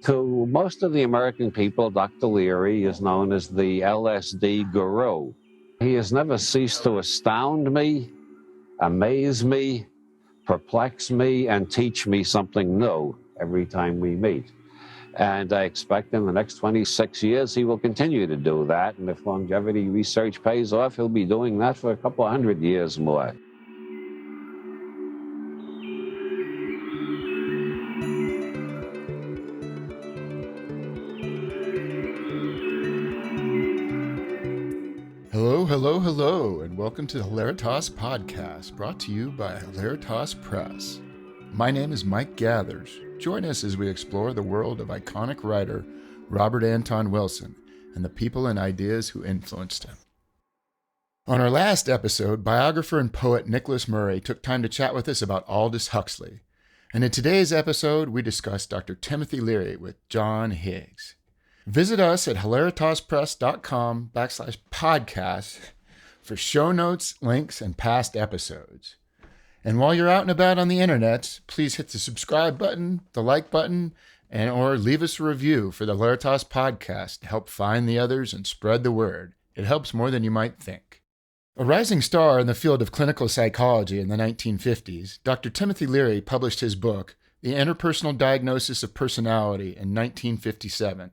To most of the American people, Dr. Leary is known as the LSD guru. He has never ceased to astound me, amaze me, perplex me, and teach me something new every time we meet. And I expect in the next 26 years, he will continue to do that. And if longevity research pays off, he'll be doing that for a couple of 100 years more. Hello, and welcome to the Hilaritas podcast, brought to you by Hilaritas Press. My name is Mike Gathers. Join us as we explore the world of iconic writer Robert Anton Wilson and the people and ideas who influenced him. On our last episode, biographer and poet Nicholas Murray took time to chat with us about Aldous Huxley. And in today's episode, we discussed Dr. Timothy Leary with John Higgs. Visit us at hilaritaspress.com/podcast for show notes, links, and past episodes. And while you're out and about on the internet, please hit the subscribe button, the like button, and or leave us a review for the Hilaritas podcast to help find the others and spread the word. It helps more than you might think. A rising star in the field of clinical psychology in the 1950s, Dr. Timothy Leary published his book, The Interpersonal Diagnosis of Personality, in 1957.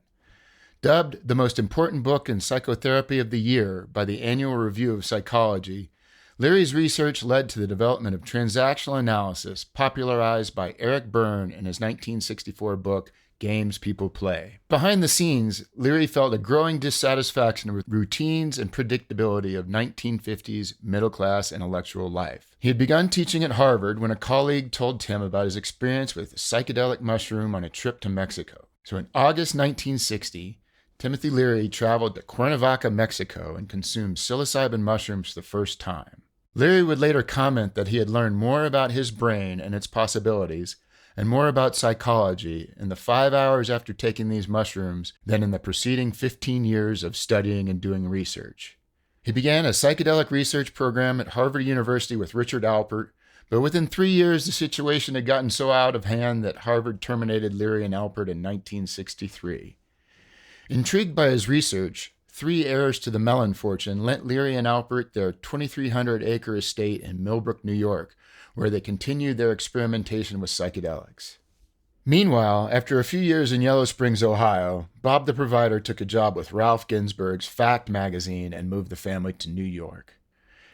Dubbed the most important book in psychotherapy of the year by the Annual Review of Psychology, Leary's research led to the development of transactional analysis, popularized by Eric Berne in his 1964 book, Games People Play. Behind the scenes, Leary felt a growing dissatisfaction with routines and predictability of 1950s middle-class intellectual life. He had begun teaching at Harvard when a colleague told Tim about his experience with a psychedelic mushroom on a trip to Mexico. So in August 1960, Timothy Leary traveled to Cuernavaca, Mexico, and consumed psilocybin mushrooms for the first time. Leary would later comment that he had learned more about his brain and its possibilities, and more about psychology in the 5 hours after taking these mushrooms than in the preceding 15 years of studying and doing research. He began a psychedelic research program at Harvard University with Richard Alpert, but within 3 years the situation had gotten so out of hand that Harvard terminated Leary and Alpert in 1963. Intrigued by his research, 3 heirs to the Mellon fortune lent Leary and Alpert their 2,300-acre estate in Millbrook, New York, where they continued their experimentation with psychedelics. Meanwhile, after a few years in Yellow Springs, Ohio, Bob the Provider took a job with Ralph Ginsberg's Fact magazine and moved the family to New York.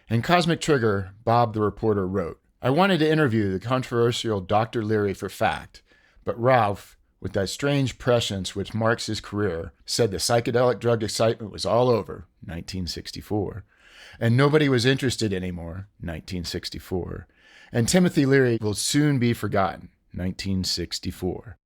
In Cosmic Trigger, Bob the reporter wrote, "I wanted to interview the controversial Dr. Leary for Fact, but Ralph, with that strange prescience which marks his career, said the psychedelic drug excitement was all over, 1964, and nobody was interested anymore, 1964, and Timothy Leary will soon be forgotten, 1964.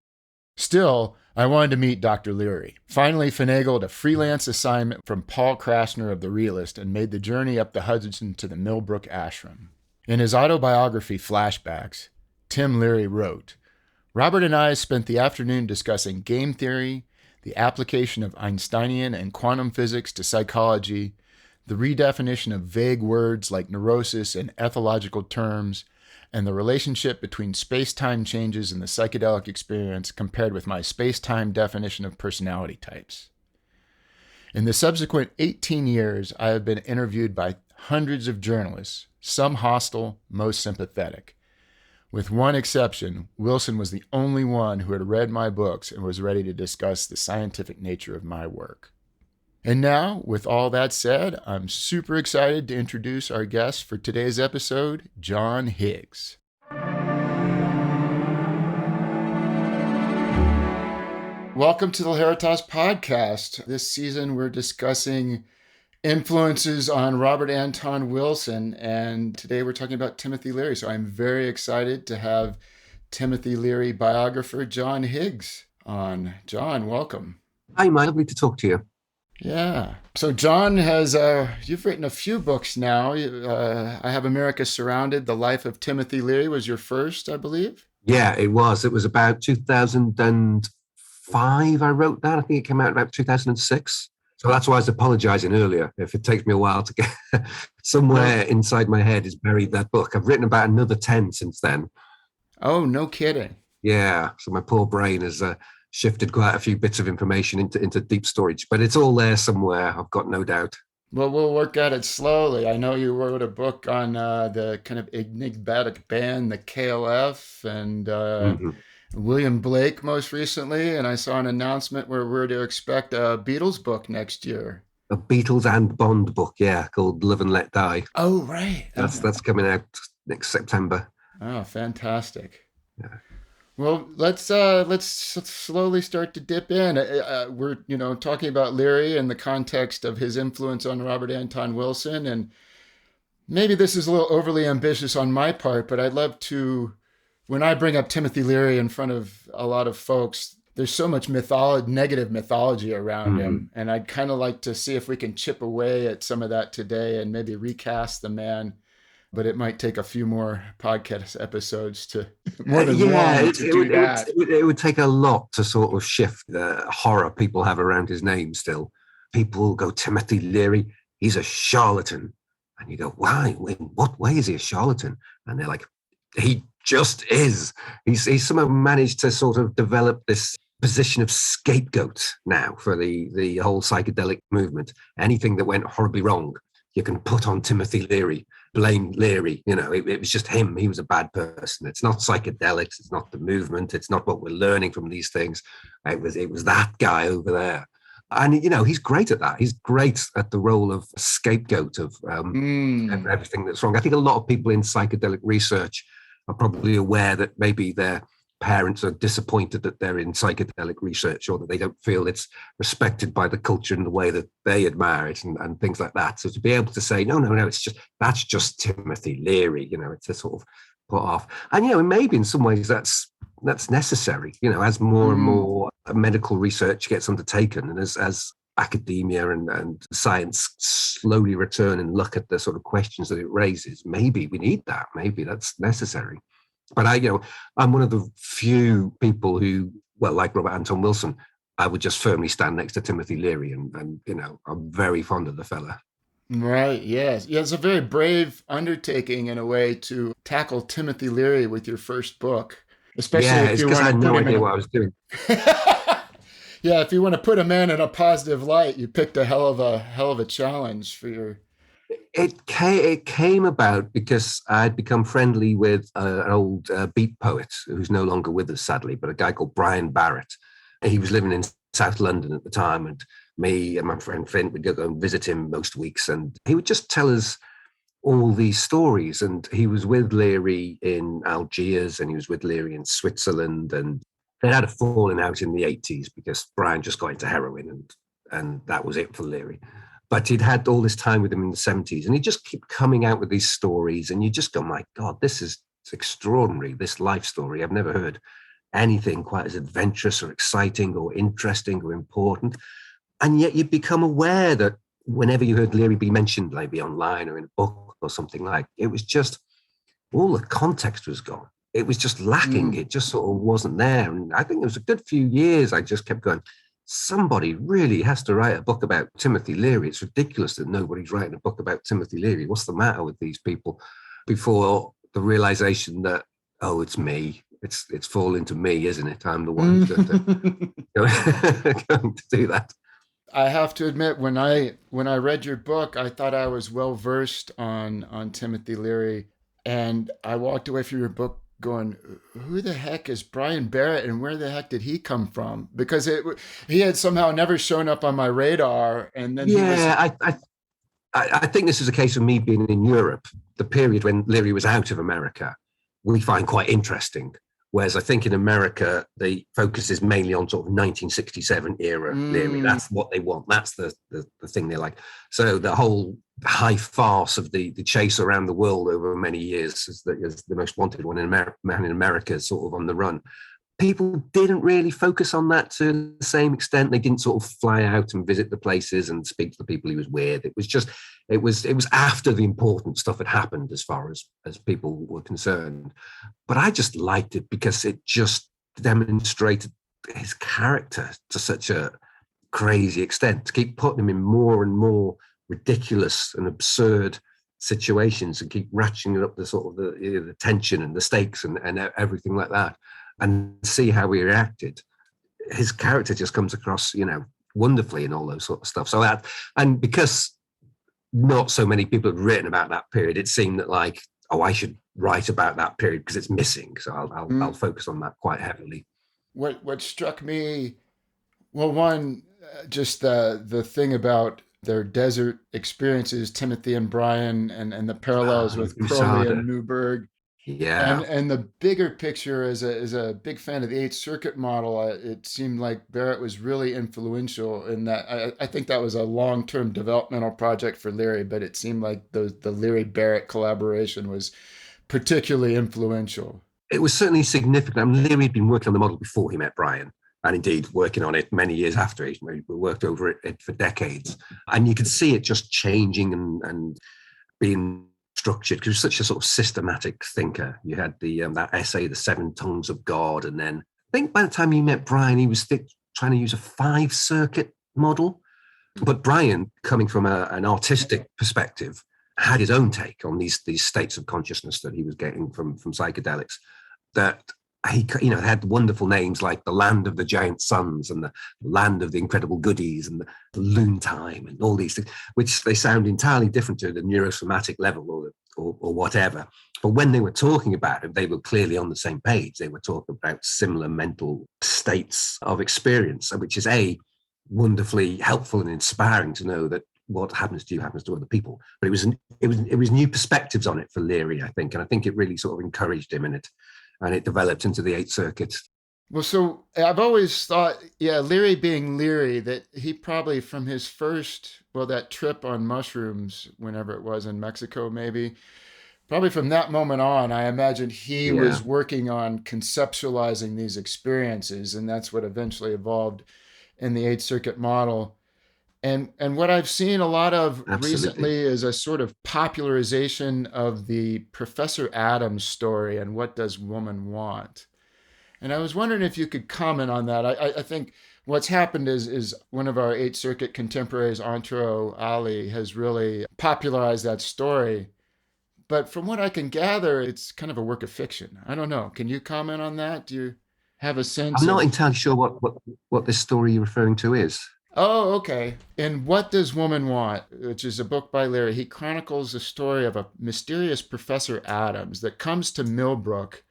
Still, I wanted to meet Dr. Leary. Finally finagled a freelance assignment from Paul Krasner of The Realist and made the journey up the Hudson to the Millbrook ashram." In his autobiography, Flashbacks, Tim Leary wrote, "Robert and I spent the afternoon discussing game theory, the application of Einsteinian and quantum physics to psychology, the redefinition of vague words like neurosis in ethological terms, and the relationship between space-time changes in the psychedelic experience compared with my space-time definition of personality types. In the subsequent 18 years, I have been interviewed by hundreds of journalists, some hostile, most sympathetic. With one exception, Wilson was the only one who had read my books and was ready to discuss the scientific nature of my work." And now, with all that said, I'm super excited to introduce our guest for today's episode, John Higgs. Welcome to the Hilaritas podcast. This season, we're discussing influences on Robert Anton Wilson, and today we're talking about Timothy Leary. So I'm very excited to have Timothy Leary biographer John Higgs on. John, welcome. Hi, Mike. Lovely to talk to you. Yeah. So John has, you've written a few books now. I Have America Surrounded. The Life of Timothy Leary was your first, I believe. Yeah, it was. It was about 2005 I wrote that. I think it came out about 2006. So that's why I was apologizing earlier. If it takes me a while to get somewhere inside my head is buried that book. I've written about another 10 since then. Oh, no kidding. Yeah, so my poor brain has shifted quite a few bits of information into deep storage, but it's all there somewhere, I've got no doubt. Well, we'll work at it slowly. I know you wrote a book on the kind of enigmatic band, the KLF, and Mhm. William Blake most recently. And I saw an announcement where we're to expect a Beatles book next year. A Beatles and Bond book, yeah, called Live and Let Die. Oh, right. That's coming out next September. Oh, fantastic. Yeah. Well, let's slowly start to dip in. We're talking about Leary in the context of his influence on Robert Anton Wilson, and maybe this is a little overly ambitious on my part, but I'd love to. When I bring up Timothy Leary in front of a lot of folks, there's so much negative mythology around him, and I'd kind of like to see if we can chip away at some of that today and maybe recast the man. But it might take a few more podcast episodes to more than one to do that. It would take a lot to sort of shift the horror people have around his name still. People go, Timothy Leary, he's a charlatan. And you go, why? In what way is he a charlatan? And they're like, he just is. He's somehow managed to sort of develop this position of scapegoat now for the whole psychedelic movement. Anything that went horribly wrong, you can put on Timothy Leary, blame Leary. It was just him. He was a bad person. It's not psychedelics. It's not the movement. It's not what we're learning from these things. It was that guy over there. And, he's great at that. He's great at the role of scapegoat of everything that's wrong. I think a lot of people in psychedelic research are probably aware that maybe their parents are disappointed that they're in psychedelic research, or that they don't feel it's respected by the culture in the way that they admire it, and things like that. So to be able to say, no, that's just Timothy Leary, it's a sort of put off. And, maybe in some ways that's necessary, as more and more medical research gets undertaken, and as academia and science slowly return and look at the sort of questions that it raises, maybe we need that. Maybe that's necessary. But I'm one of the few people who, like Robert Anton Wilson, I would just firmly stand next to Timothy Leary, and I'm very fond of the fella. Right. Yes. Yeah. It's a very brave undertaking in a way to tackle Timothy Leary with your first book, especially if you want to. I had no idea what I was doing. Yeah, if you want to put a man in a positive light, you picked a hell of a challenge for your. It came about because I'd become friendly with an old beat poet who's no longer with us, sadly, but a guy called Brian Barrett. He was living in South London at the time, and me and my friend Flint would go and visit him most weeks, and he would just tell us all these stories. And he was with Leary in Algiers, and he was with Leary in Switzerland, and they had a falling out in the 80s because Brian just got into heroin, and that was it for Leary. But he'd had all this time with him in the 70s, and he'd just keep coming out with these stories, and you just go, my God, this is extraordinary, this life story. I've never heard anything quite as adventurous or exciting or interesting or important. And yet you become aware that whenever you heard Leary be mentioned, maybe online or in a book or something like, it was just, all the context was gone. It was just lacking. It just sort of wasn't there. And I think it was a good few years I just kept going, somebody really has to write a book about Timothy Leary. It's ridiculous that nobody's writing a book about Timothy Leary. What's the matter with these people? Before the realization that, oh, it's me. It's falling to me, isn't it? I'm the one who's going to do that. I have to admit, when I read your book, I thought I was well versed on Timothy Leary, and I walked away from your book going, who the heck is Brian Barrett, and where the heck did he come from? Because he had somehow never shown up on my radar, and then I think this is a case of me being in Europe. The period when Leary was out of America, we find quite interesting. Whereas I think in America, the focus is mainly on sort of 1967 era Leary. That's what they want. That's the thing they like. So the whole high farce of the chase around the world over many years is the most wanted one in man in America, sort of on the run. People didn't really focus on that to the same extent. They didn't sort of fly out and visit the places and speak to the people he was with. It was after the important stuff had happened as far as people were concerned. But I just liked it because it just demonstrated his character to such a crazy extent, to keep putting him in more and more ridiculous and absurd situations and keep ratcheting up the sort of the tension and the stakes and everything like that, and see how he reacted. His character just comes across, wonderfully and all those sort of stuff. So that, and because not so many people had written about that period, it seemed that like, oh, I should write about that period because it's missing. So I'll focus on that quite heavily. What struck me, well, one, just the thing about their desert experiences, Timothy and Brian, and the parallels with Crowley and Newberg. Yeah. And the bigger picture, as a big fan of the Eighth Circuit model, it seemed like Barrett was really influential in that. I think that was a long-term developmental project for Leary, but it seemed like the Leary-Barrett collaboration was particularly influential. It was certainly significant. I mean, Leary had been working on the model before he met Brian, and indeed working on it many years after. He worked over it for decades. And you could see it just changing and being structured, because he was such a sort of systematic thinker. You had that essay, The Seven Tongues of God, and then I think by the time he met Brian, he was trying to use a 5-circuit model. But Brian, coming from an artistic perspective, had his own take on these states of consciousness that he was getting from psychedelics, that he had wonderful names like the land of the giant suns and the land of the incredible goodies and the loon time and all these things, which they sound entirely different to the neurosomatic level or whatever. But when they were talking about it, they were clearly on the same page. They were talking about similar mental states of experience, which is wonderfully helpful and inspiring to know that what happens to you happens to other people. But it was new perspectives on it for Leary, I think, and I think it really sort of encouraged him in it. And it developed into the Eighth Circuit. Well, so I've always thought, Leary being Leary, that he probably from his that trip on mushrooms, whenever it was in Mexico, maybe, probably from that moment on, I imagine he was working on conceptualizing these experiences. And that's what eventually evolved in the Eighth Circuit model. And what I've seen a lot of recently is a sort of popularization of the Professor Adams story and What Does Woman Want? And I was wondering if you could comment on that. I think what's happened is one of our Eighth Circuit contemporaries, Antro Ali, has really popularized that story. But from what I can gather, it's kind of a work of fiction. I don't know. Can you comment on that? Do you have a sense? I'm not entirely sure what this story you're referring to is. Oh, okay. In What Does Woman Want, which is a book by Leary, he chronicles the story of a mysterious Professor Adams that comes to Millbrook.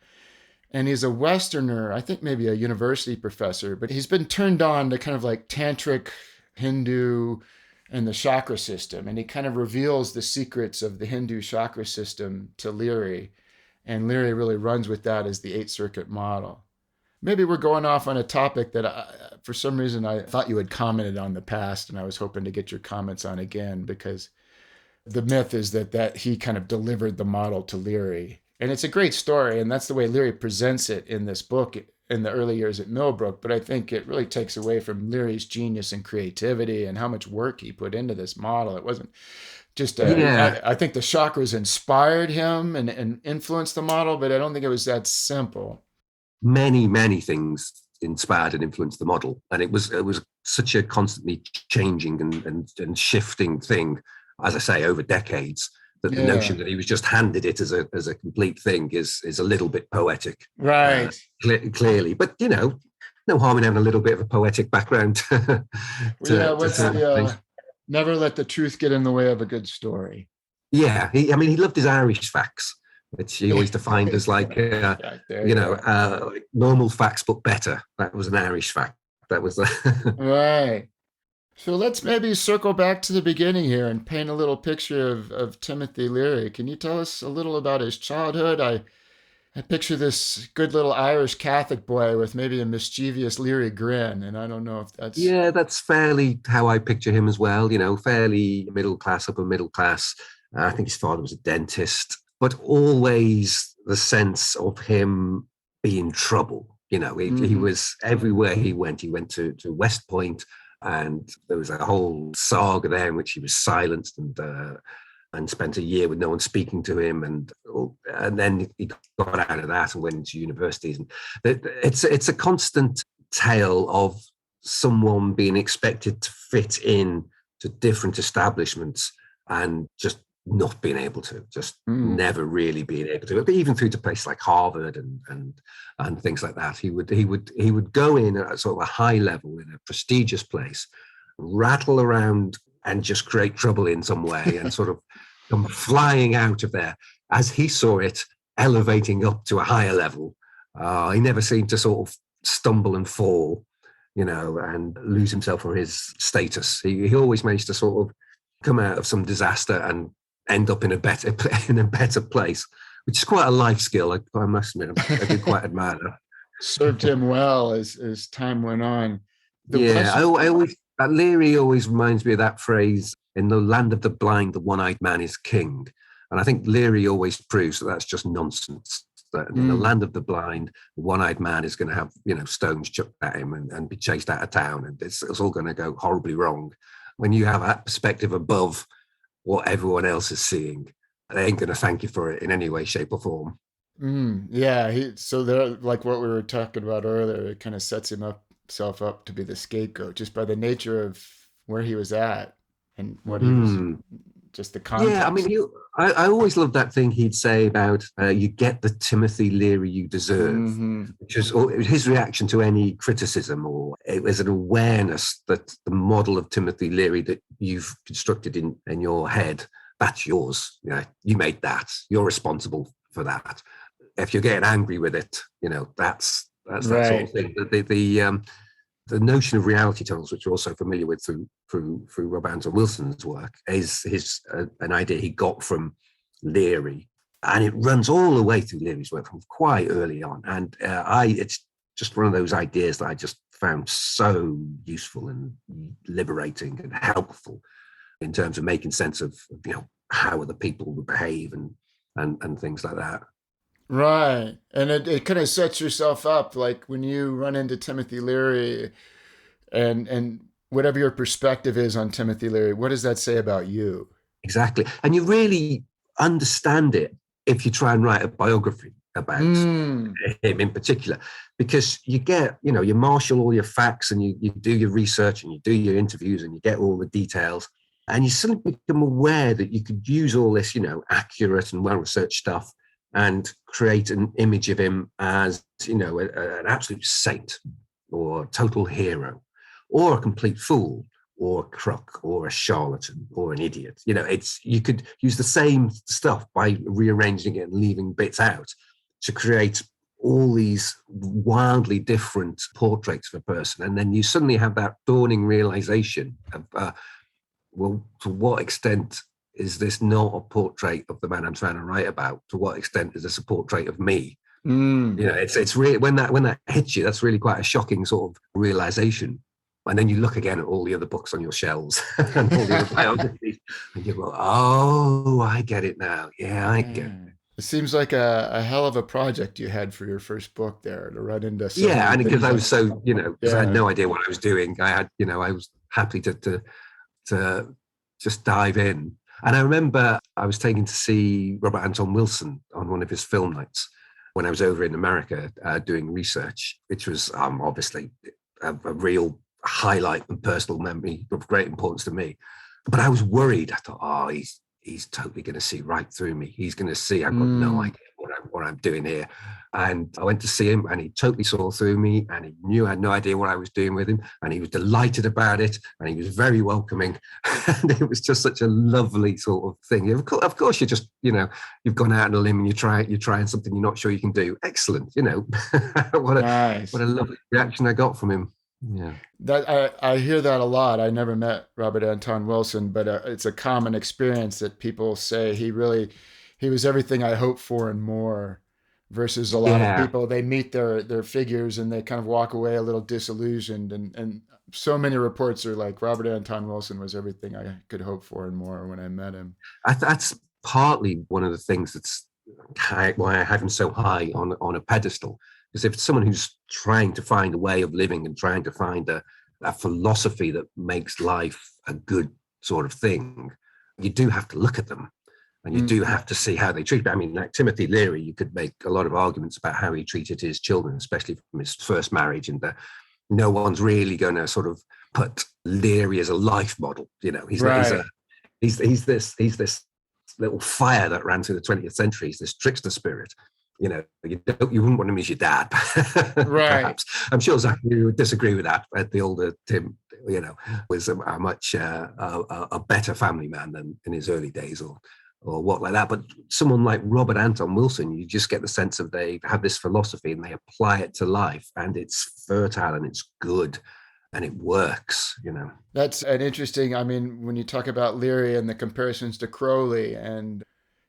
And he's a Westerner, I think maybe a university professor, but he's been turned on to kind of like tantric Hindu and the chakra system. And he kind of reveals the secrets of the Hindu chakra system to Leary. And Leary really runs with that as the Eighth Circuit model. Maybe we're going off on a topic that for some reason I thought you had commented on the past, and I was hoping to get your comments on again, because the myth is that he kind of delivered the model to Leary. And it's a great story, and that's the way Leary presents it in this book in the early years at Millbrook. But I think it really takes away from Leary's genius and creativity and how much work he put into this model. It wasn't just, I think the chakras inspired him and influenced the model, but I don't think it was that simple. Many things inspired and influenced the model, and it was such a constantly changing and shifting thing, as I say, over decades, that the notion that he was just handed it as a complete thing is a little bit poetic, right? Clearly, but no harm in having a little bit of a poetic background. Never let the truth get in the way of a good story. Yeah, he loved his Irish facts, which he always defined as like, normal facts, but better. That was an Irish fact. That was right. So let's maybe circle back to the beginning here and paint a little picture of Timothy Leary. Can you tell us a little about his childhood? I picture this good little Irish Catholic boy with maybe a mischievous Leary grin, and I don't know if that's... Yeah, that's fairly how I picture him as well, fairly middle class, upper middle class. I think his father was a dentist, but always the sense of him being trouble. He was everywhere he went. He went to West Point, and there was a whole saga there in which he was silenced and spent a year with no one speaking to him, and then he got out of that and went into universities. And it's a constant tale of someone being expected to fit in to different establishments and just not being able to, just never really being able to. But even through to places like Harvard and things like that, he would go in at sort of a high level in a prestigious place, rattle around and just create trouble in some way, and sort of come flying out of there, as he saw it, elevating up to a higher level. He never seemed to sort of stumble and fall, and lose himself or his status. He always managed to sort of come out of some disaster and end up in a better place, which is quite a life skill. I must admit, I did quite admire that. Served him well as time went on. I always, Leary always reminds me of that phrase, "In the land of the blind, the one-eyed man is king." And I think Leary always proves that that's just nonsense. That in the land of the blind, the one-eyed man is going to have, stones chucked at him and be chased out of town, and it's all going to go horribly wrong. When you have that perspective above what everyone else is seeing, they ain't going to thank you for it in any way, shape, or form. So they're like what we were talking about earlier. It kind of sets himself up to be the scapegoat just by the nature of where he was at and what he was. Just the context. Yeah, I mean, I always loved that thing he'd say about you get the Timothy Leary you deserve, which is his reaction to any criticism, or it was an awareness that the model of Timothy Leary that you've constructed in your head, that's yours. You made that. You're responsible for that. If you're getting angry with it, that's that sort of thing. The notion of reality tunnels, which we're also familiar with through Rob Anton Wilson's work, is an idea he got from Leary, and it runs all the way through Leary's work from quite early on. And it's just one of those ideas that I just found so useful and liberating and helpful in terms of making sense of how other people would behave and things like that. Right. And it kind of sets yourself up, like when you run into Timothy Leary and whatever your perspective is on Timothy Leary, what does that say about you? Exactly. And you really understand it if you try and write a biography about him in particular, because you get, you marshal all your facts and you do your research and you do your interviews and you get all the details, and you suddenly become aware that you could use all this, accurate and well-researched stuff and create an image of him as, an absolute saint or total hero or a complete fool or a crook or a charlatan or an idiot. You could use the same stuff by rearranging it and leaving bits out to create all these wildly different portraits of a person. And then you suddenly have that dawning realization of, to what extent is this not a portrait of the man I'm trying to write about? To what extent is this a portrait of me? It's really, when that hits you, that's really quite a shocking sort of realization. And then you look again at all the other books on your shelves and all the other biographies, and you go, "Oh, I get it now. Yeah, I get it." It seems like a hell of a project you had for your first book there, to run into. And because I was so, because I had no idea what I was doing, I was happy to just dive in. And I remember I was taken to see Robert Anton Wilson on one of his film nights when I was over in America doing research, which was obviously a real highlight and personal memory of great importance to me. But I was worried. I thought, he's totally going to see right through me. He's going to see I've got no idea what I'm doing here. And I went to see him and he totally saw through me, and he knew I had no idea what I was doing with him, and he was delighted about it, and he was very welcoming. And it was just such a lovely sort of thing. Of course, you just, you've gone out on a limb and you're trying something you're not sure you can do. Excellent. What a lovely reaction I got from him. Yeah, that I hear that a lot. I never met Robert Anton Wilson, but it's a common experience that people say he was everything I hoped for and more. Versus a lot of people, they meet their figures and they kind of walk away a little disillusioned. And so many reports are like, Robert Anton Wilson was everything I could hope for and more when I met him. That's partly one of the things that's why I have him so high on a pedestal. Because if it's someone who's trying to find a way of living and trying to find a philosophy that makes life a good sort of thing, you do have to look at them. And you do have to see how they treat. I mean, like Timothy Leary, you could make a lot of arguments about how he treated his children, especially from his first marriage. And no one's really going to sort of put Leary as a life model. He's this little fire that ran through the 20th century, is this trickster spirit. You know, you wouldn't want him as your dad, Right. perhaps. I'm sure Zach, you would disagree with that. The older Tim, you know, was a much a better family man than in his early days, or what like that. But someone like Robert Anton Wilson, you just get the sense of they have this philosophy and they apply it to life, and it's fertile and it's good and it works, you know. That's an interesting, I mean, when you talk about Leary and the comparisons to Crowley, and,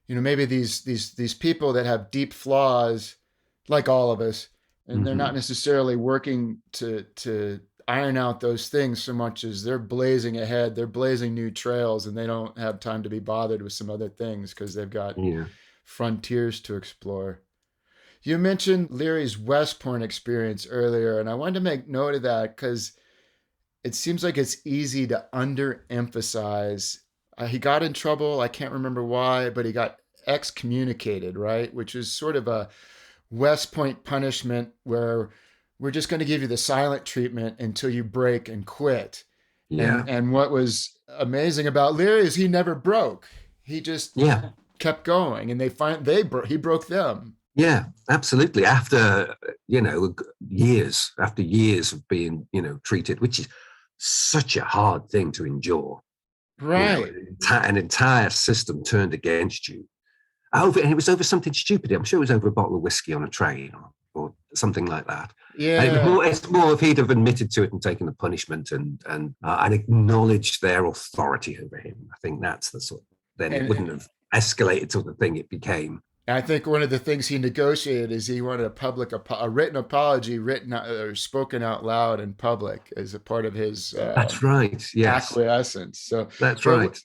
you know, maybe these people that have deep flaws, like all of us, and they're not necessarily working to iron out those things so much as they're blazing ahead, they're blazing new trails, and they don't have time to be bothered with some other things because they've got frontiers to explore. You mentioned Leary's West Point experience earlier, and I wanted to make note of that because it seems like it's easy to underemphasize. He got in trouble, I can't remember why, but he got excommunicated, right? Which is sort of a West Point punishment where we're just going to give you the silent treatment until you break and quit. Yeah. And what was amazing about Leary is he never broke. He just kept going, and he broke them. Yeah, absolutely. After, you know, years of being, you know, treated, which is such a hard thing to endure. Right. You know, an entire system turned against you. And it was over something stupid. I'm sure it was over a bottle of whiskey on a train or something like that. Yeah. And it's more if he'd have admitted to it and taken the punishment and acknowledged their authority over him. I think that's the sort. Then it wouldn't have escalated to the thing it became. I think one of the things he negotiated is he wanted a written apology, written or spoken out loud in public as a part of his. That's right. Yes. Acquiescence. So that's right.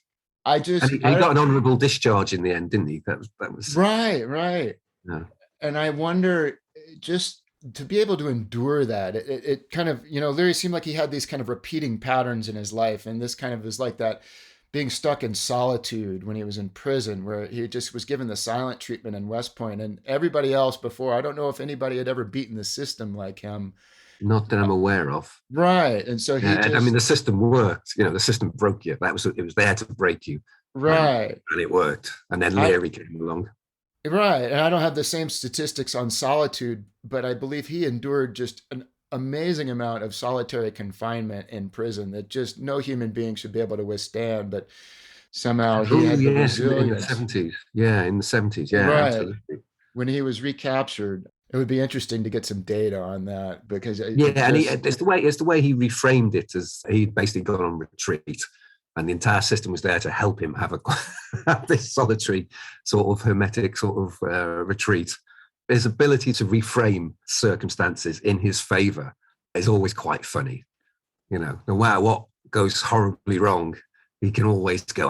He got an honourable discharge in the end, didn't he? That was right. Yeah. And I wonder, just to be able to endure that, it kind of, you know, Leary seemed like he had these kind of repeating patterns in his life, and this kind of is like that being stuck in solitude when he was in prison, where he just was given the silent treatment in West Point, and everybody else before, I don't know if anybody had ever beaten the system like him. Not that I'm aware of. Right. And so I mean, the system worked. You know, the system broke you. It was there to break you. Right. And it worked. And then Leary came along. Right. And I don't have the same statistics on solitude, but I believe he endured just an amazing amount of solitary confinement in prison that just no human being should be able to withstand. But somehow he had the resilience. In the 70s. Yeah, in the 70s. Yeah, right. Absolutely. When he was recaptured, it would be interesting to get some data on that, because it's the way he reframed it, as he'd basically gone on retreat, and the entire system was there to help him have this solitary sort of hermetic sort of retreat. His ability to reframe circumstances in his favor is always quite funny. You know, no matter what goes horribly wrong, he can always go,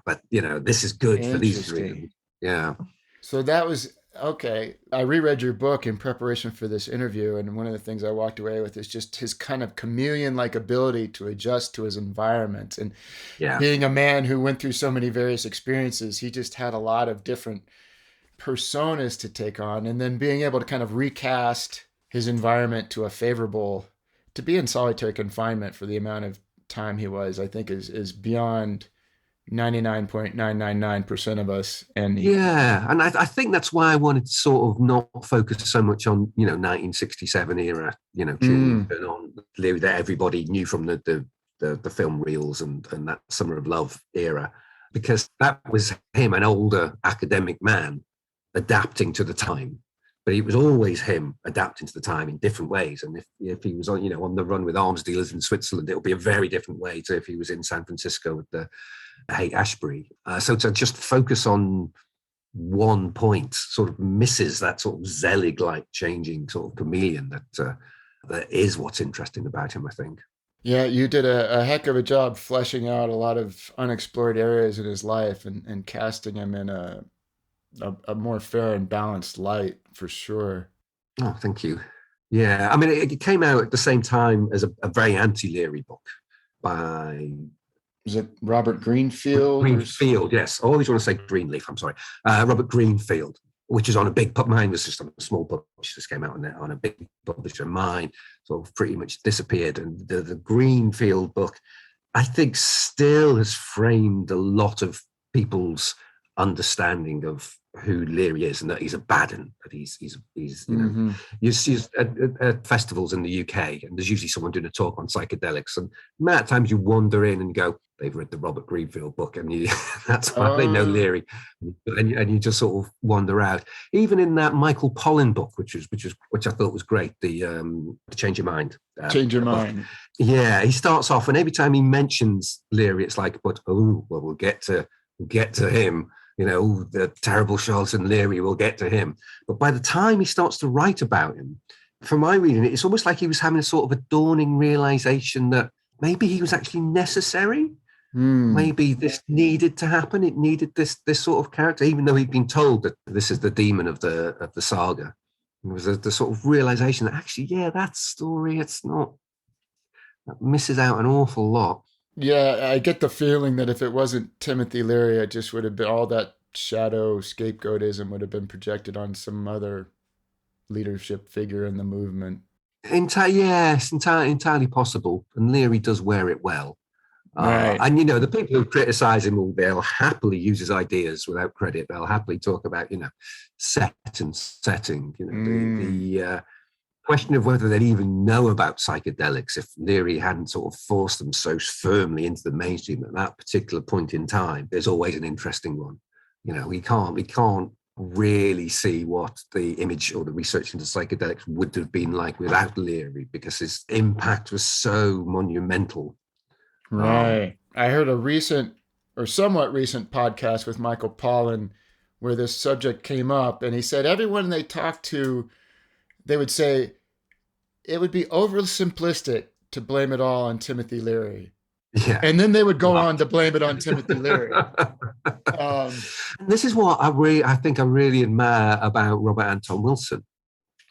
but you know, this is good for these reasons. Yeah. So that was okay. I reread your book in preparation for this interview, and one of the things I walked away with is just his kind of chameleon-like ability to adjust to his environment. And being a man who went through so many various experiences, he just had a lot of different personas to take on, and then being able to kind of recast his environment to a favorable, to be in solitary confinement for the amount of time he was, I think is beyond 99.999% of us. And and I think that's why I wanted to sort of not focus so much on, you know, 1967 era, you know, on Leary that everybody knew from the film reels and that Summer of Love era, because that was him, an older academic man adapting to the time. But it was always him adapting to the time in different ways. And if he was on, you know, on the run with arms dealers in Switzerland, it would be a very different way to if he was in San Francisco with the Haight-Ashbury. So to just focus on one point sort of misses that sort of Zelig-like changing sort of chameleon that is what's interesting about him, I think. Yeah, you did a heck of a job fleshing out a lot of unexplored areas in his life and casting him in a more fair and balanced light, for sure. Oh, thank you. Yeah, I mean, it came out at the same time as a very anti-Leary book by... Was it Robert Greenfield? Greenfield, yes. I always want to say Greenleaf, I'm sorry. Robert Greenfield, which is on a big, mine was just on a small book, which just came out on a big publisher. Mine sort of pretty much disappeared. And the Greenfield book, I think, still has framed a lot of people's understanding of who Leary is and that he's a bad un, that he's you know, Mm-hmm. you see at festivals in the UK, and there's usually someone doing a talk on psychedelics, and many times you wander in and go, they've read the Robert Greenfield book, and you that's why they know Leary, and you just sort of wander out. Even in that Michael Pollan book, which I thought was great, the Change Your Mind. Change Your Mind. Yeah, he starts off, and every time he mentions Leary, it's like, but we'll get to him. You know, the terrible charlatan Leary, will get to him. But by the time he starts to write about him, from my reading, it's almost like he was having a sort of a dawning realization that maybe he was actually necessary. Maybe this needed to happen. It needed this sort of character, even though he'd been told that this is the demon of the saga. It was the sort of realization that actually, yeah, that story, it's not, that misses out an awful lot. Yeah, I get the feeling that if it wasn't Timothy Leary, it just would have been all that shadow scapegoatism would have been projected on some other leadership figure in the movement. Yes, entirely possible. And Leary does wear it well. Right. And, you know, the people who criticize him, they'll happily use his ideas without credit. They'll happily talk about, you know, set and setting, you know, the question of whether they'd even know about psychedelics if Leary hadn't sort of forced them so firmly into the mainstream at that particular point in time is always an interesting one. You know, we can't really see what the image or the research into psychedelics would have been like without Leary, because his impact was so monumental. Right. I heard a recent or somewhat recent podcast with Michael Pollan where this subject came up, and he said everyone they talked to, they would say it would be oversimplistic to blame it all on Timothy Leary. Yeah. And then they would go on to blame it on Timothy Leary. This is what I think I really admire about Robert Anton Wilson,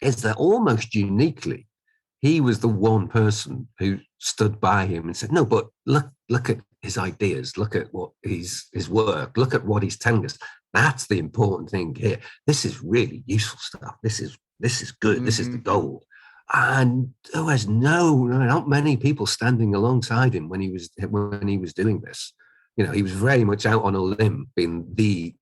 is that almost uniquely, he was the one person who stood by him and said, no, but look at his ideas, look at what his work, look at what he's telling us. That's the important thing here. This is really useful stuff. This is good. Mm-hmm. This is the gold. And there was not many people standing alongside him when he was doing this. You know, he was very much out on a limb, being the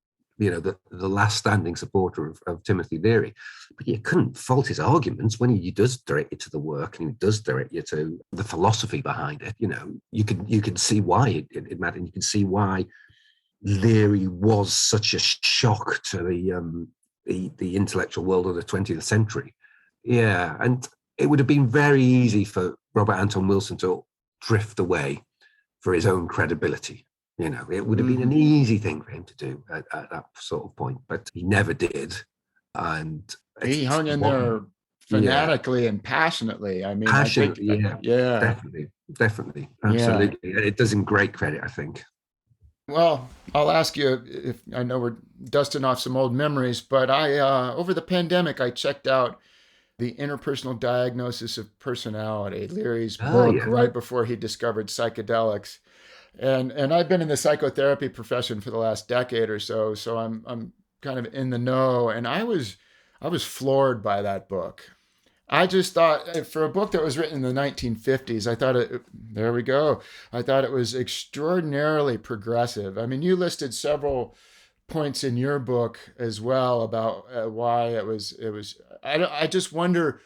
last standing supporter of Timothy Leary. But you couldn't fault his arguments when he does direct you to the work and he does direct you to the philosophy behind it. You know, you can see why it mattered. And you can see why Leary was such a shock to the intellectual world of the 20th century. Yeah, and it would have been very easy for Robert Anton Wilson to drift away for his own credibility. You know, it would have been an easy thing for him to do at that sort of point, but he never did. And he hung in there fanatically and passionately. I mean, definitely, absolutely. Yeah. It does him great credit, I think. Well, I'll ask you, if I know we're dusting off some old memories, but I over the pandemic, I checked out the Interpersonal Diagnosis of Personality, Leary's book, right before he discovered psychedelics. And I've been in the psychotherapy profession for the last decade or so, so I'm kind of in the know. And I was floored by that book. I just thought, for a book that was written in the 1950s, I thought it was extraordinarily progressive. I mean, you listed several points in your book as well about why it was. I just wonder,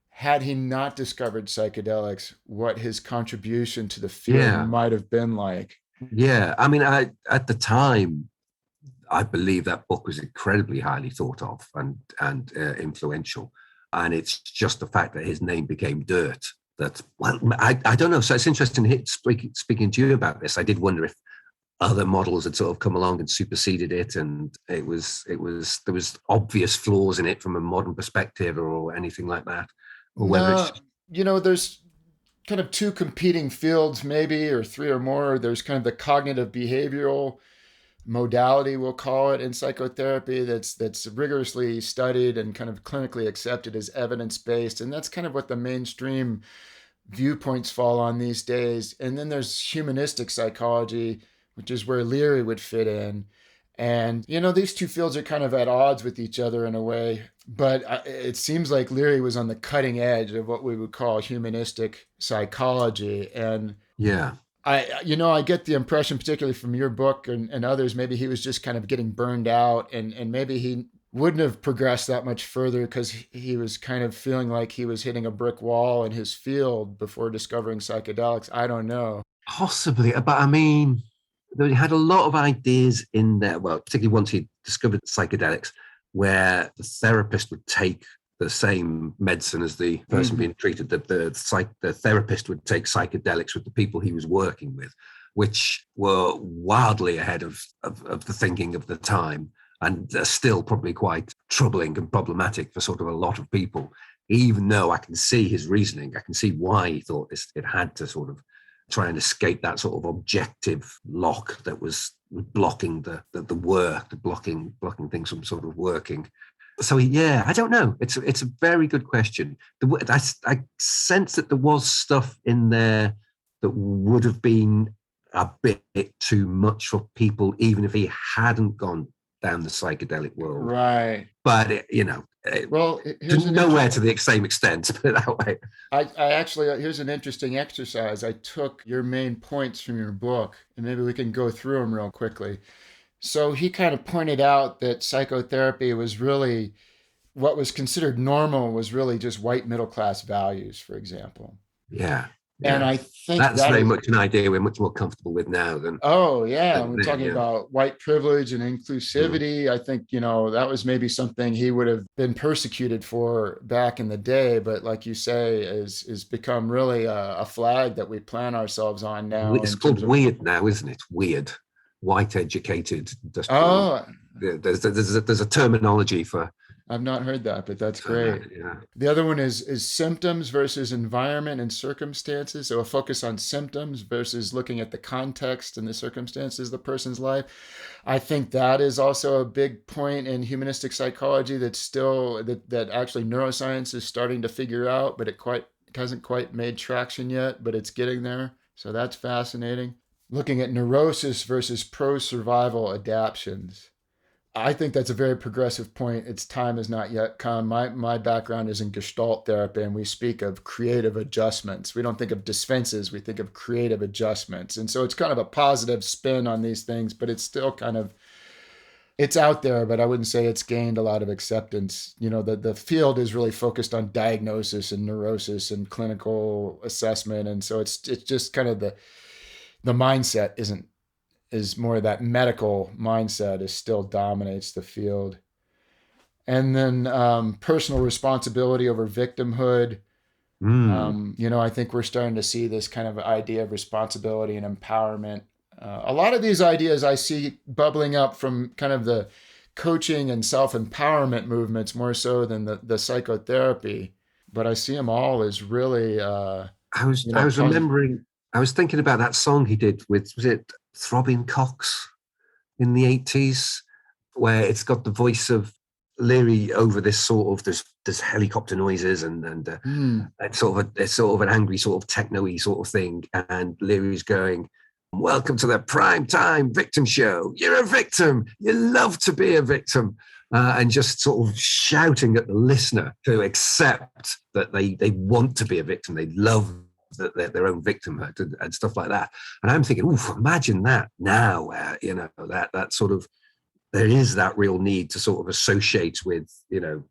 had he not discovered psychedelics, what his contribution to the field might have been like. Yeah, I mean, at the time, I believe that book was incredibly highly thought of and influential. And it's just the fact that his name became dirt. That, well, I don't know. So it's interesting speaking to you about this. I did wonder if other models had sort of come along and superseded it, and there was obvious flaws in it from a modern perspective or anything like that. Or whether it's just... you know, there's kind of two competing fields, maybe, or three or more. There's kind of the cognitive behavioral modality, we'll call it, in psychotherapy that's rigorously studied and kind of clinically accepted as evidence-based. And that's kind of what the mainstream viewpoints fall on these days. And then there's humanistic psychology, which is where Leary would fit in. And, you know, these two fields are kind of at odds with each other in a way, but it seems like Leary was on the cutting edge of what we would call humanistic psychology. And I get the impression, particularly from your book and others, maybe he was just kind of getting burned out, and maybe he wouldn't have progressed that much further because he was kind of feeling like he was hitting a brick wall in his field before discovering psychedelics. I don't know. Possibly, but I mean, they had a lot of ideas in there. Well, particularly once he discovered psychedelics, where the therapist would take the same medicine as the person being treated. The therapist would take psychedelics with the people he was working with, which were wildly ahead of the thinking of the time, and still probably quite troubling and problematic for sort of a lot of people. Even though I can see his reasoning, I can see why he thought it had to sort of try and escape that sort of objective lock that was blocking the work, blocking things from sort of working. So yeah, I don't know. It's a very good question. I sense that there was stuff in there that would have been a bit too much for people, even if he hadn't gone down the psychedelic world. Right. But here's nowhere to the same extent, to put it that way. I actually, here's an interesting exercise. I took your main points from your book, and maybe we can go through them real quickly. So he kind of pointed out that psychotherapy was really, what was considered normal was really just white middle class values, for example. Yeah. And I think that's very much an idea we're much more comfortable with now than. Oh, yeah. We're talking about white privilege and inclusivity. I think, that was maybe something he would have been persecuted for back in the day. But like you say, is become really a flag that we plan ourselves on now. It's called weird now, isn't it? Weird. White educated. Oh. There's a terminology for. I've not heard that, but that's great. Yeah. The other one is symptoms versus environment and circumstances. So a focus on symptoms versus looking at the context and the circumstances of the person's life. I think that is also a big point in humanistic psychology that's still, that actually neuroscience is starting to figure out, but it hasn't quite made traction yet, but it's getting there. So that's fascinating. Looking at neurosis versus pro-survival adaptions. I think that's a very progressive point. Its time has not yet come. My background is in Gestalt therapy, and we speak of creative adjustments. We don't think of disfenses, we think of creative adjustments. And so it's kind of a positive spin on these things, but it's still kind of, it's out there, but I wouldn't say it's gained a lot of acceptance. The field is really focused on diagnosis and neurosis and clinical assessment. And so it's just kind of the mindset is more that medical mindset still dominates the field. And then personal responsibility over victimhood. I think we're starting to see this kind of idea of responsibility and empowerment. A lot of these ideas I see bubbling up from kind of the coaching and self-empowerment movements more so than the psychotherapy. But I see them all as really... I was thinking about that song he did with, was it Throbbing Cox in the 80s, where it's got the voice of Leary over this sort of, there's helicopter noises and it's sort of an angry sort of techno-y sort of thing, and Leary's going, "Welcome to the prime time victim show. You're a victim. You love to be a victim," and just sort of shouting at the listener to accept that they want to be a victim. They love their own victimhood and stuff like that. And I'm thinking, oof, imagine that now, where that sort of, there is that real need to sort of associate with, to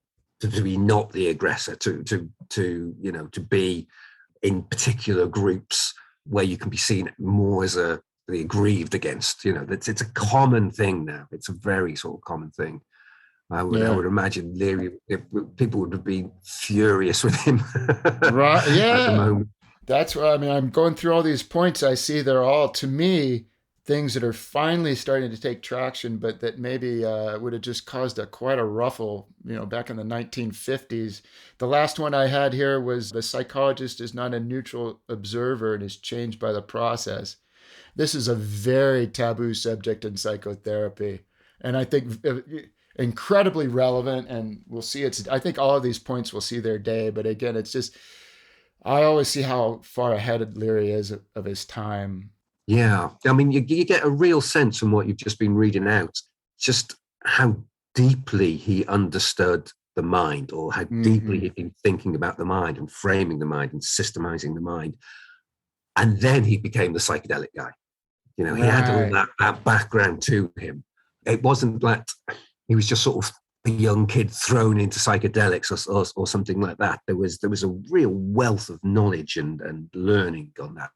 be not the aggressor, to be in particular groups where you can be seen more as the aggrieved against. It's a common thing now. It's a very sort of common thing. I would imagine Leary, people would have been furious with him. Right? Yeah. At the moment. That's what I mean. I'm going through all these points. I see they're all, to me, things that are finally starting to take traction, but that maybe would have just caused quite a ruffle, back in the 1950s. The last one I had here was the psychologist is not a neutral observer and is changed by the process. This is a very taboo subject in psychotherapy, and I think incredibly relevant. And we'll see. I think all of these points will see their day. But again, it's just, I always see how far ahead Leary is of his time. Yeah. I mean, you get a real sense from what you've just been reading out, just how deeply he understood the mind, or how deeply he'd been thinking about the mind and framing the mind and systemizing the mind. And then he became the psychedelic guy. You know, he had all that background to him. It wasn't like he was just sort of a young kid thrown into psychedelics or something like that. There was a real wealth of knowledge and learning on that.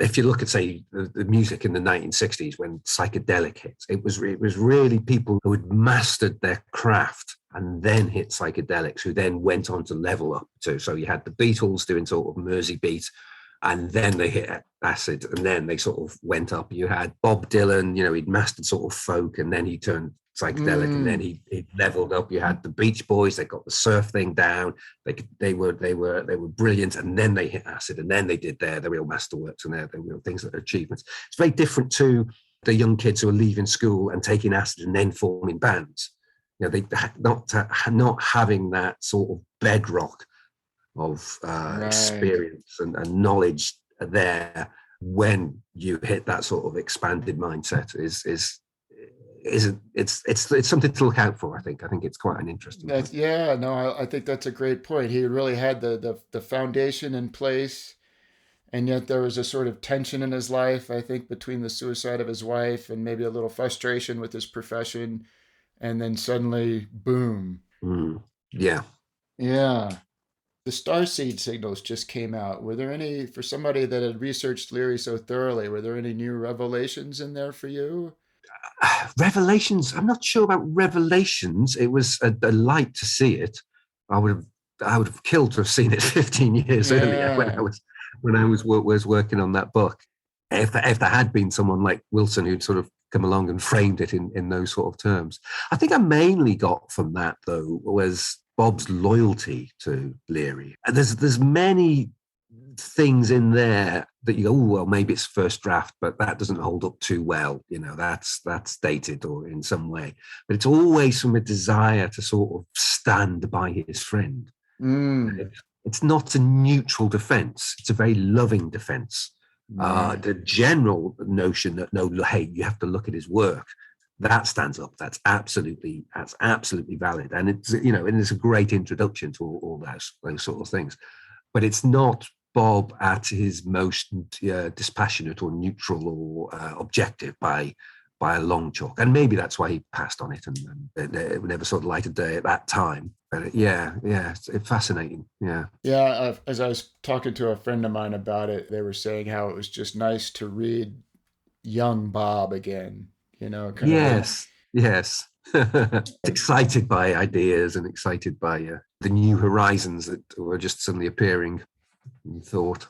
If you look at, say, the music in the 1960s when psychedelic hits, it was really people who had mastered their craft and then hit psychedelics, who then went on to level up too. So you had the Beatles doing sort of Mersey beat, and then they hit acid, and then they sort of went up. You had Bob Dylan, you know, he'd mastered sort of folk, and then he turned psychedelic, and then he leveled up. You had the Beach Boys; they got the surf thing down. They were brilliant, and then they hit acid, and then they did their real masterworks and their real things that are achievements. It's very different to the young kids who are leaving school and taking acid and then forming bands. You know, they not having that sort of bedrock of experience and knowledge there when you hit that sort of expanded mindset it's something to look out for. I think it's quite an interesting point. I think that's a great point. He really had the foundation in place, and yet there was a sort of tension in his life, I think, between the suicide of his wife and maybe a little frustration with his profession, and then suddenly boom. Yeah The starseed signals just came out. Were there any, for somebody that had researched Leary so thoroughly, were there any new revelations in there for you? Revelations? I'm not sure about revelations. It was a delight to see it. I would have killed to have seen it 15 years earlier when I was working on that book. If there had been someone like Wilson who'd sort of come along and framed it in those sort of terms. I think I mainly got from that, though, was Bob's loyalty to Leary. And there's many things in there that you go, oh, well, maybe it's first draft, but that doesn't hold up too well. You know, that's dated or in some way. But it's always from a desire to sort of stand by his friend. It's not a neutral defense. It's a very loving defense. The general notion that, no, hey, you have to look at his work, that stands up. That's absolutely valid. And it's, you know, and it's a great introduction to all those sort of things. But it's not Bob at his most dispassionate or neutral or objective by a long chalk. And maybe that's why he passed on it and it never sort of light of day at that time. But it's fascinating. Yeah, as I was talking to a friend of mine about it, they were saying how it was just nice to read young Bob again, you know. Yes. Excited by ideas and excited by the new horizons that were just suddenly appearing in thought.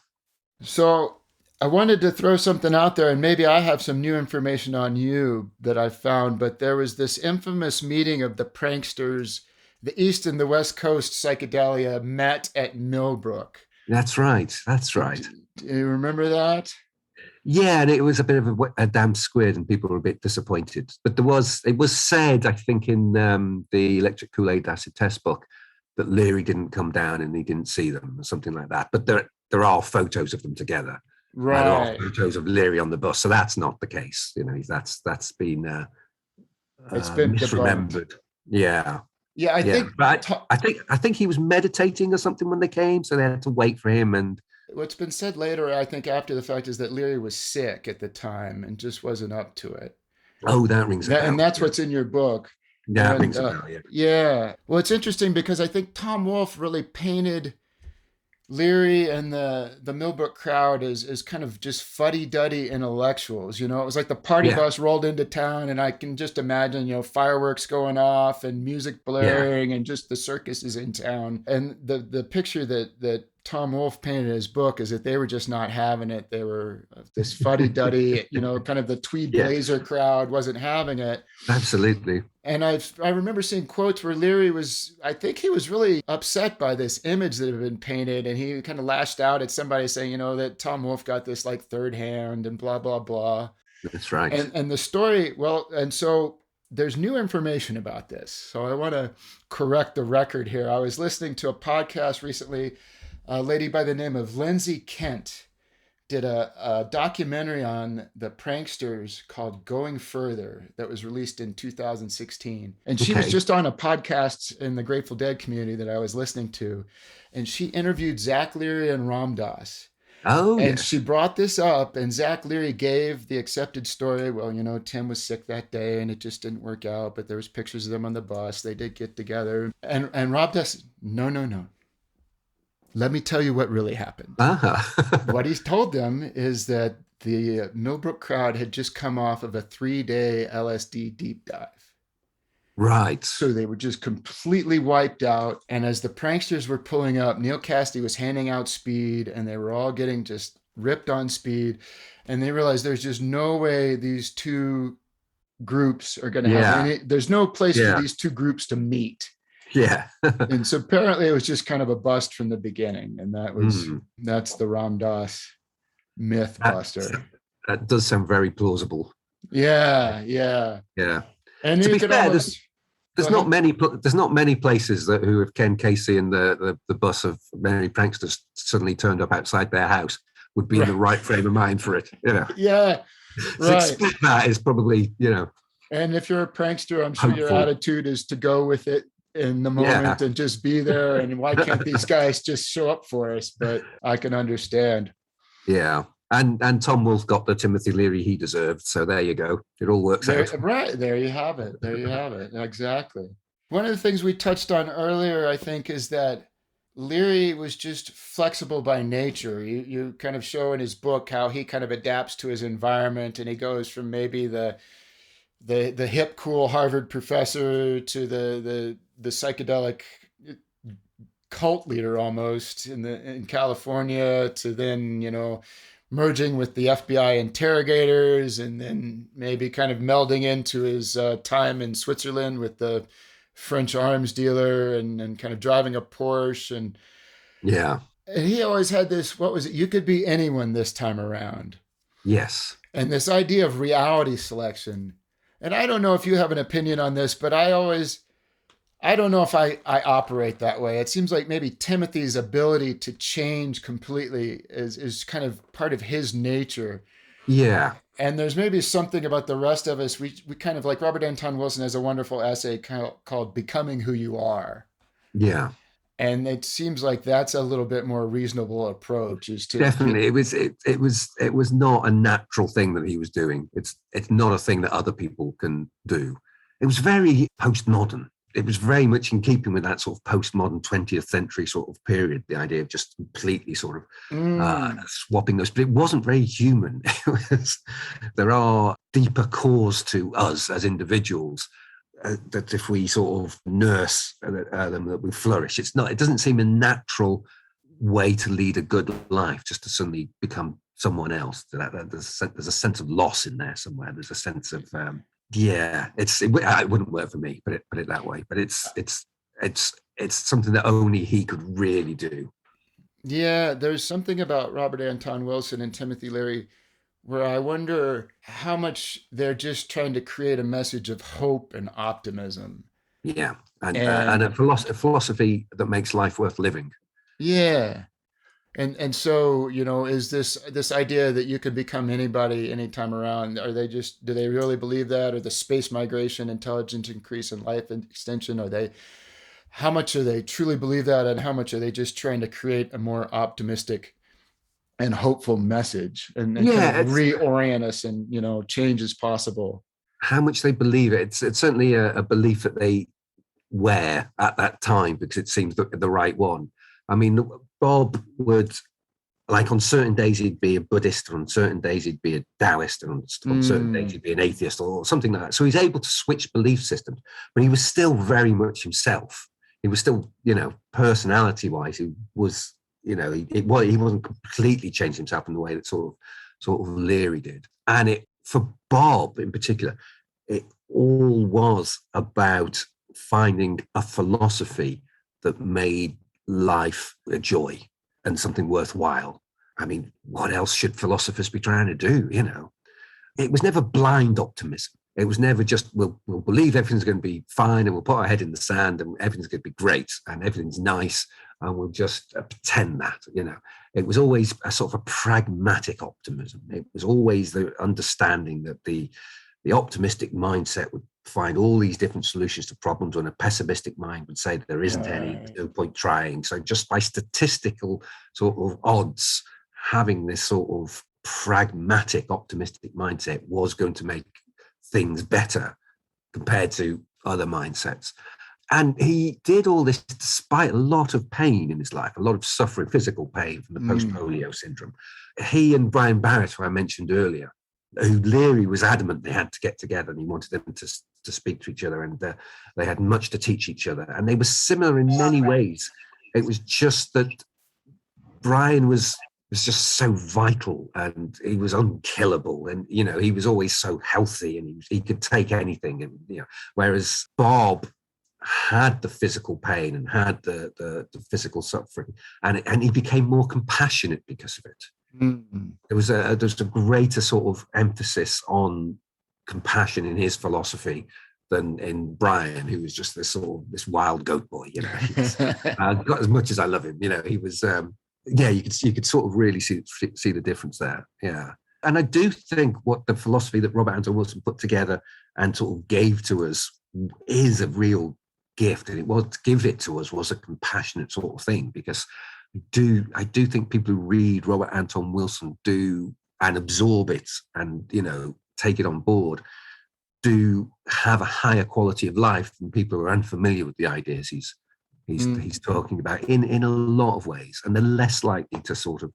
So I wanted to throw something out there, and maybe I have some new information on you that I found, but there was this infamous meeting of the pranksters. The East and the West Coast psychedelia met at Millbrook. That's right. Do you remember that? Yeah, and it was a bit of a damn squid, and people were a bit disappointed. But it was said, I think, in the Electric Kool-Aid Acid Test book, that Leary didn't come down and he didn't see them or something like that. But there are photos of them together. Right. There are photos of Leary on the bus, so that's not the case. You know, that's been it's been misremembered. Debunked. Yeah, I think he was meditating or something when they came, so they had to wait for him. And what's been said later, I think, after the fact, is that Leary was sick at the time and just wasn't up to it. Oh, that rings a bell. And that's what's in your book. Yeah, that rings a bell, yeah. Yeah. Well, it's interesting because I think Tom Wolfe really painted Leary and the Millbrook crowd is kind of just fuddy-duddy intellectuals. You know, it was like the party bus rolled into town, and I can just imagine, you know, fireworks going off and music blaring and just the circus is in town. And the picture that Tom Wolfe painted in his book is that they were just not having it. They were this fuddy-duddy, you know, kind of the tweed blazer crowd wasn't having it. Absolutely. And I remember seeing quotes where Leary I think he was really upset by this image that had been painted, and he kind of lashed out at somebody saying, you know, that Tom Wolfe got this like third hand and blah, blah, blah. That's right. And the story, and so there's new information about this. So I want to correct the record here. I was listening to a podcast recently. A lady by the name of Lindsay Kent did a documentary on the pranksters called Going Further that was released in 2016. And she was just on a podcast in the Grateful Dead community that I was listening to. And she interviewed Zach Leary and Ram Dass. Oh, And she yes. brought this up, and Zach Leary gave the accepted story. Well, Tim was sick that day, and it just didn't work out. But there was pictures of them on the bus. They did get together, and Rob Dess, no, no, no. Let me tell you what really happened. Ah. What he's told them is that the Millbrook crowd had just come off of a 3-day LSD deep dive. Right. So they were just completely wiped out. And as the pranksters were pulling up, Neil Cassidy was handing out speed, and they were all getting just ripped on speed. And they realized there's just no way these two groups are going to have Yeah. there's no place for Yeah. these two groups to meet. Yeah. And so apparently it was just kind of a bust from the beginning. And Mm. that's the Ram Dass myth buster. That does sound very plausible. Yeah. Yeah. Yeah. And To you be could fair, almost, there's not many places who have Ken Casey and the bus of merry pranksters suddenly turned up outside their house would be in the right frame of mind for it. Yeah. So Right. expect that is probably, And if you're a prankster, I'm sure your hopeful. attitude is to go with it in the moment and just be there. And why can't these guys just show up for us? But I can understand. Yeah. And Tom Wolfe got the Timothy Leary he deserved. So there you go. It all works out. Right. There you have it. Exactly. One of the things we touched on earlier, I think, is that Leary was just flexible by nature. You kind of show in his book how he kind of adapts to his environment, and he goes from maybe the hip, cool Harvard professor to the psychedelic cult leader almost in California, to then merging with the FBI interrogators, and then maybe kind of melding into his time in Switzerland with the French arms dealer, and kind of driving a Porsche. And he always had this, what was it? You could be anyone this time around. Yes. And this idea of reality selection. And I don't know if you have an opinion on this, but I don't know if I operate that way. It seems like maybe Timothy's ability to change completely is kind of part of his nature. Yeah. And there's maybe something about the rest of us. We kind of, like Robert Anton Wilson has a wonderful essay called Becoming Who You Are. Yeah. And it seems like that's a little bit more reasonable approach. Definitely. It was not a natural thing that he was doing. It's not a thing that other people can do. It was very postmodern. It was very much in keeping with that sort of postmodern 20th century sort of period, the idea of just completely sort of swapping those. But it wasn't very human. There are deeper cores to us as individuals that if we sort of nurse them, that we flourish. It doesn't seem a natural way to lead a good life, just to suddenly become someone else. There's a sense of loss in there somewhere. There's a sense of... it wouldn't work for me, put it that way. But it's something that only he could really do. Yeah, there's something about Robert Anton Wilson and Timothy Leary where I wonder how much they're just trying to create a message of hope and optimism. Yeah, and a philosophy that makes life worth living. Yeah. And so, is this idea that you could become anybody anytime around, do they really believe that? Or the space migration, intelligence increase, and life extension, how much do they truly believe that? And how much are they just trying to create a more optimistic and hopeful message and kind of reorient us, and, change is possible? How much they believe it. It's certainly a belief that they wear at that time because it seems the right one. I mean, Bob would, like, on certain days he'd be a Buddhist, on certain days he'd be a Taoist, and on certain days he'd be an atheist or something like that. So he's able to switch belief systems, but he was still very much himself. He was still, personality-wise, he was, he wasn't completely changed himself in the way that sort of Leary did. And for Bob in particular, it all was about finding a philosophy that made life a joy and something worthwhile. I mean, what else should philosophers be trying to do? It was never blind optimism. It was never just we'll believe everything's going to be fine and we'll put our head in the sand and everything's going to be great and everything's nice and we'll just pretend that. It was always a sort of a pragmatic optimism. It was always the understanding that the optimistic mindset would find all these different solutions to problems, when a pessimistic mind would say there isn't any, no point trying. So just by statistical sort of odds, having this sort of pragmatic, optimistic mindset was going to make things better compared to other mindsets. And he did all this despite a lot of pain in his life, a lot of suffering, physical pain from the post-polio syndrome. He and Brian Barrett, who I mentioned earlier, who Leary was adamant they had to get together, and he wanted them to speak to each other, and they had much to teach each other. And they were similar in many ways. It was just that Brian was just so vital, and he was unkillable, and he was always so healthy, and he could take anything, and whereas Bob had the physical pain and had the physical suffering, and he became more compassionate because of it. There was a greater sort of emphasis on compassion in his philosophy than in Brian, who was just this wild goat boy. Got as much as I love him, he was. You could sort of really see the difference there. Yeah, and I do think what the philosophy that Robert Anton Wilson put together and sort of gave to us is a real gift, and to give it to us was a compassionate sort of thing, because I do think people who read Robert Anton Wilson do and absorb it and take it on board do have a higher quality of life than people who are unfamiliar with the ideas he's talking about in a lot of ways, and they're less likely to sort of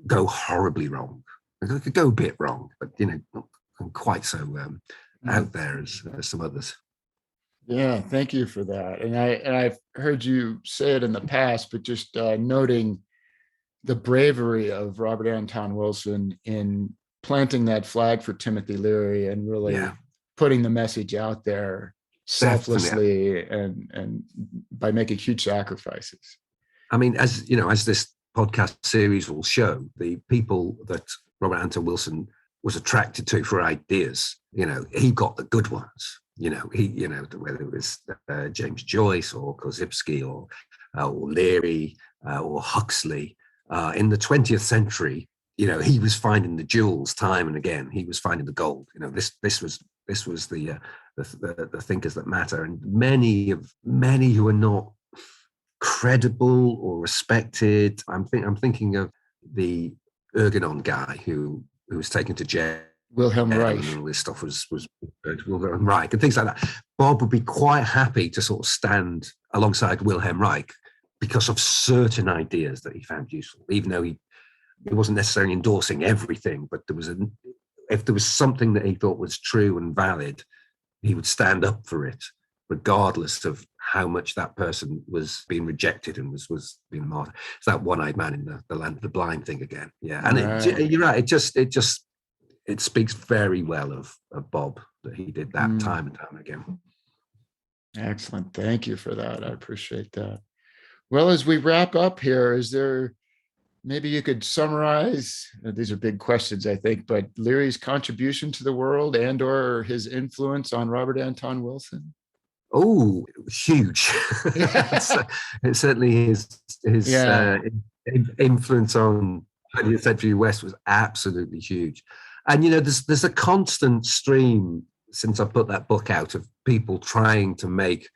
go horribly wrong. They could go a bit wrong, but not quite so out there as some others. Yeah, thank you for that. And I've heard you say it in the past, but just noting the bravery of Robert Anton Wilson in planting that flag for Timothy Leary and really putting the message out there selflessly and by making huge sacrifices. I mean, as this podcast series will show, the people that Robert Anton Wilson was attracted to for ideas, he got the good ones. Whether it was James Joyce or Korzybski or Leary or Huxley, in the 20th century, he was finding the jewels time and again. He was finding the gold. This was the thinkers that matter, and many who are not credible or respected. I'm thinking of the Ergonon guy who was taken to jail. Wilhelm Reich. And all this stuff was Wilhelm Reich and things like that. Bob would be quite happy to sort of stand alongside Wilhelm Reich because of certain ideas that he found useful, even though he wasn't necessarily endorsing everything. But if there was something that he thought was true and valid, he would stand up for it, regardless of how much that person was being rejected and was being martyred. It's that one-eyed man in the land of the blind thing again. Yeah, and you're right. It speaks very well of Bob that he did that time and time again. Excellent. Thank you for that. I appreciate that. Well, as we wrap up here, is there, maybe you could summarize, these are big questions, I think, but Leary's contribution to the world and or his influence on Robert Anton Wilson? Oh, huge. It certainly his influence on 20th century West was absolutely huge. And, there's a constant stream since I put that book out of people trying to make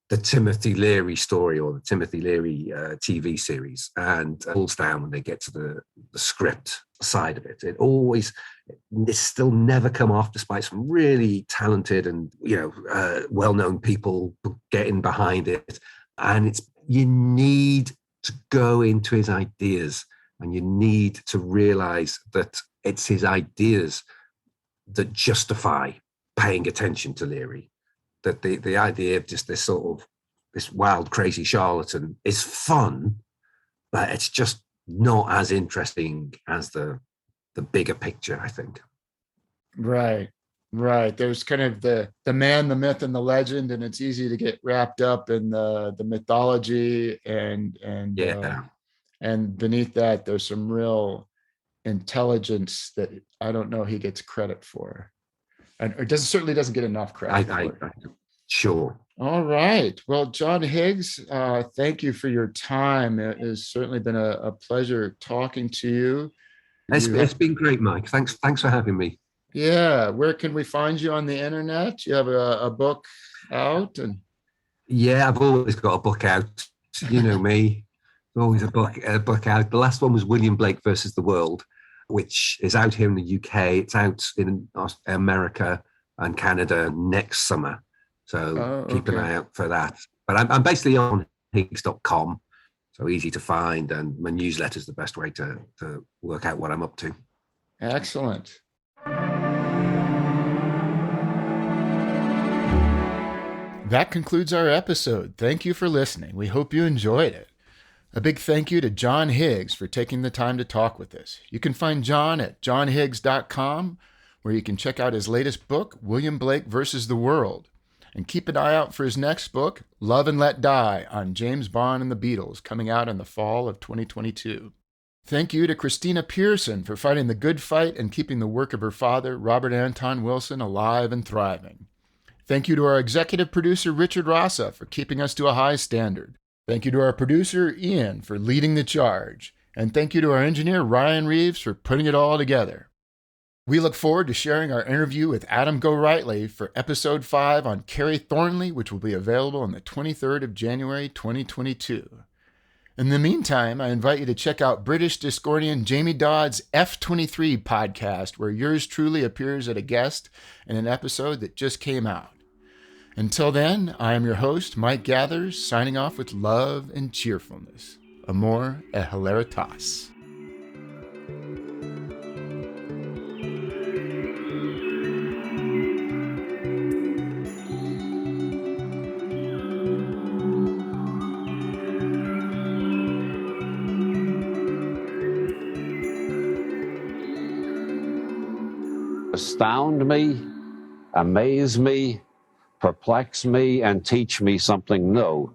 the Timothy Leary story or the Timothy Leary TV series, and it falls down when they get to the script side of it. It's still never come off, despite some really talented and, well-known people getting behind it. And you need to go into his ideas, and you need to realize that it's his ideas that justify paying attention to Leary. That the idea of just this wild, crazy charlatan is fun, but it's just not as interesting as the bigger picture, I think. Right. There's kind of the man, the myth, and the legend, and it's easy to get wrapped up in the mythology and beneath that, there's some real intelligence that I don't know he gets credit for, and it certainly doesn't get enough credit for. Sure. All right. Well, John Higgs, thank you for your time. It has certainly been a pleasure talking to you. It's been great, Mike. Thanks for having me. Yeah. Where can we find you on the internet? You have a book out? Yeah, I've always got a book out. You know me. always a book out. The last one was William Blake versus the World, which is out here in the UK. It's out in America and Canada next summer. So keep an eye out for that. But I'm basically on Higgs.com, so easy to find, and my newsletter is the best way to work out what I'm up to. Excellent. That concludes our episode. Thank you for listening. We hope you enjoyed it. A big thank you to John Higgs for taking the time to talk with us. You can find John at johnhiggs.com, where you can check out his latest book, William Blake versus the World. And keep an eye out for his next book, Love and Let Die, on James Bond and the Beatles, coming out in the fall of 2022. Thank you to Christina Pearson for fighting the good fight and keeping the work of her father, Robert Anton Wilson, alive and thriving. Thank you to our executive producer, Richard Rassa, for keeping us to a high standard. Thank you to our producer, Ian, for leading the charge. And thank you to our engineer, Ryan Reeves, for putting it all together. We look forward to sharing our interview with Adam Gorightly for Episode 5 on Carrie Thornley, which will be available on the 23rd of January, 2022. In the meantime, I invite you to check out British Discordian Jamie Dodd's F23 podcast, where yours truly appears as a guest in an episode that just came out. Until then, I am your host, Mike Gathers, signing off with love and cheerfulness. Amor et Hilaritas. Astound me, amaze me, perplex me, and teach me something new.